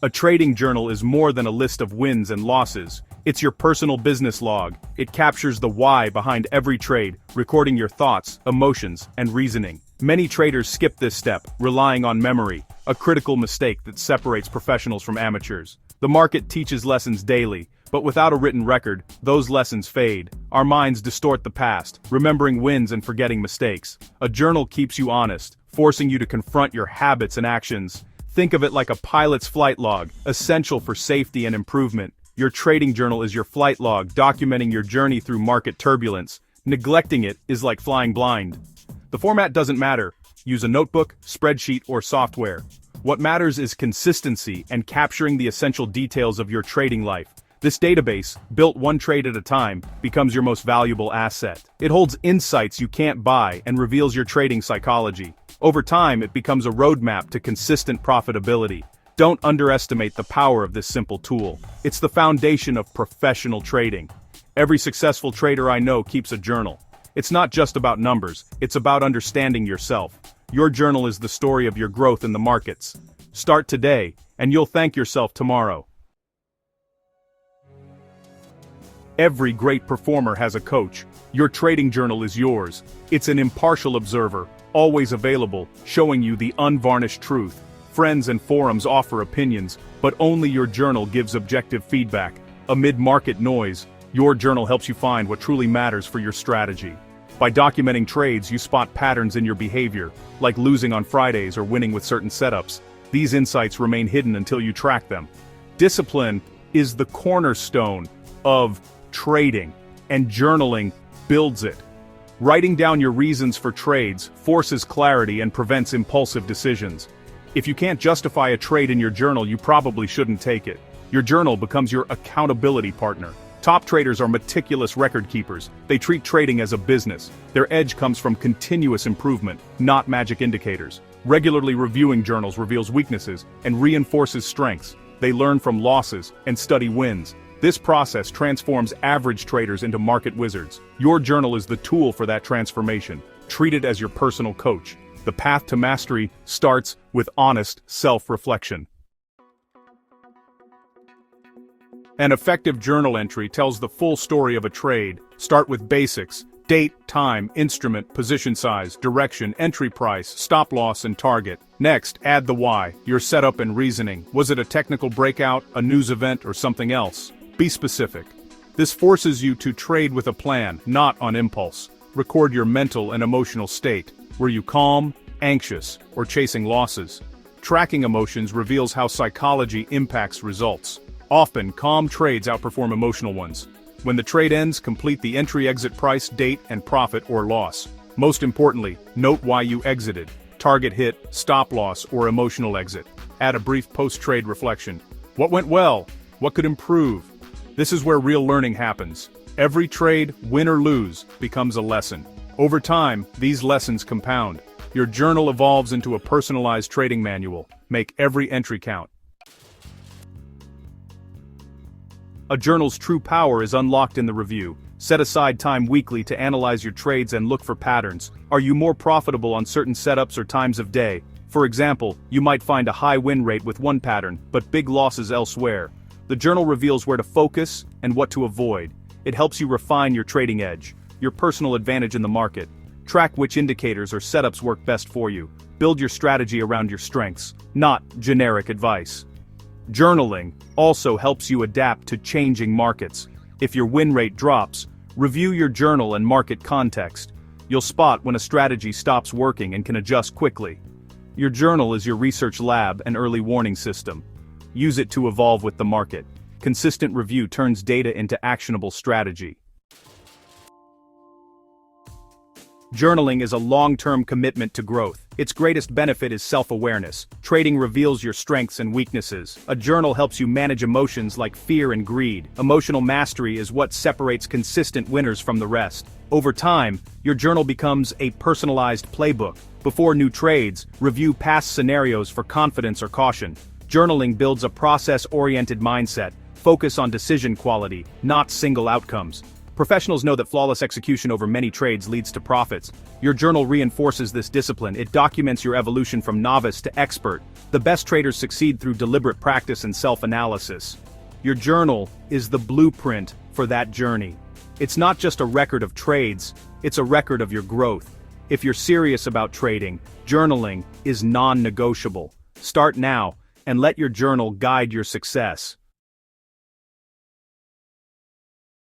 A trading journal is more than a list of wins and losses. It's your personal business log. It captures the why behind every trade, recording your thoughts, emotions, and reasoning. Many traders skip this step, relying on memory, a critical mistake that separates professionals from amateurs. The market teaches lessons daily, but without a written record, those lessons fade. Our minds distort the past, remembering wins and forgetting mistakes. A journal keeps you honest, forcing you to confront your habits and actions. Think of it like a pilot's flight log, essential for safety and improvement. Your trading journal is your flight log, documenting your journey through market turbulence. Neglecting it is like flying blind. The format doesn't matter. Use a notebook, spreadsheet, or software. What matters is consistency and capturing the essential details of your trading life. This database, built one trade at a time, becomes your most valuable asset. It holds insights you can't buy and reveals your trading psychology. Over time, it becomes a roadmap to consistent profitability. Don't underestimate the power of this simple tool. It's the foundation of professional trading. Every successful trader I know keeps a journal. It's not just about numbers, it's about understanding yourself. Your journal is the story of your growth in the markets. Start today, and you'll thank yourself tomorrow. Every great performer has a coach. Your trading journal is yours. It's an impartial observer, always available, showing you the unvarnished truth. Friends and forums offer opinions, but only your journal gives objective feedback. Amid market noise, your journal helps you find what truly matters for your strategy. By documenting trades, you spot patterns in your behavior, like losing on Fridays or winning with certain setups. These insights remain hidden until you track them. Discipline is the cornerstone of trading, and journaling builds it. Writing down your reasons for trades forces clarity and prevents impulsive decisions. If you can't justify a trade in your journal, you probably shouldn't take it. Your journal becomes your accountability partner. Top traders are meticulous record keepers. They treat trading as a business. Their edge comes from continuous improvement, not magic indicators. Regularly reviewing journals reveals weaknesses and reinforces strengths. They learn from losses and study wins. This process transforms average traders into market wizards. Your journal is the tool for that transformation. Treat it as your personal coach. The path to mastery starts with honest self-reflection. An effective journal entry tells the full story of a trade. Start with basics: date, time, instrument, position size, direction, entry price, stop loss, and target. Next, add the why, your setup and reasoning. Was it a technical breakout, a news event, or something else? Be specific. This forces you to trade with a plan, not on impulse. Record your mental and emotional state. Were you calm, anxious, or chasing losses? Tracking emotions reveals how psychology impacts results. Often, calm trades outperform emotional ones. When the trade ends, complete the entry, exit price, date, and profit or loss. Most importantly, note why you exited. Target hit, stop loss, or emotional exit. Add a brief post-trade reflection. What went well? What could improve? This is where real learning happens. Every trade, win or lose, becomes a lesson. Over time, these lessons compound. Your journal evolves into a personalized trading manual. Make every entry count. A journal's true power is unlocked in the review. Set aside time weekly to analyze your trades and look for patterns. Are you more profitable on certain setups or times of day? For example, you might find a high win rate with one pattern, but big losses elsewhere. The journal reveals where to focus and what to avoid. It helps you refine your trading edge, your personal advantage in the market. Track which indicators or setups work best for you. Build your strategy around your strengths, not generic advice. Journaling also helps you adapt to changing markets. If your win rate drops, review your journal and market context. You'll spot when a strategy stops working and can adjust quickly. Your journal is your research lab and early warning system. Use it to evolve with the market. Consistent review turns data into actionable strategy. Journaling is a long-term commitment to growth. Its greatest benefit is self-awareness. Trading reveals your strengths and weaknesses. A journal helps you manage emotions like fear and greed. Emotional mastery is what separates consistent winners from the rest. Over time, your journal becomes a personalized playbook. Before new trades, review past scenarios for confidence or caution. Journaling builds a process-oriented mindset. Focus on decision quality, not single outcomes. Professionals know that flawless execution over many trades leads to profits. Your journal reinforces this discipline. It documents your evolution from novice to expert. The best traders succeed through deliberate practice and self-analysis. Your journal is the blueprint for that journey. It's not just a record of trades, it's a record of your growth. If you're serious about trading, journaling is non-negotiable. Start now, and let your journal guide your success.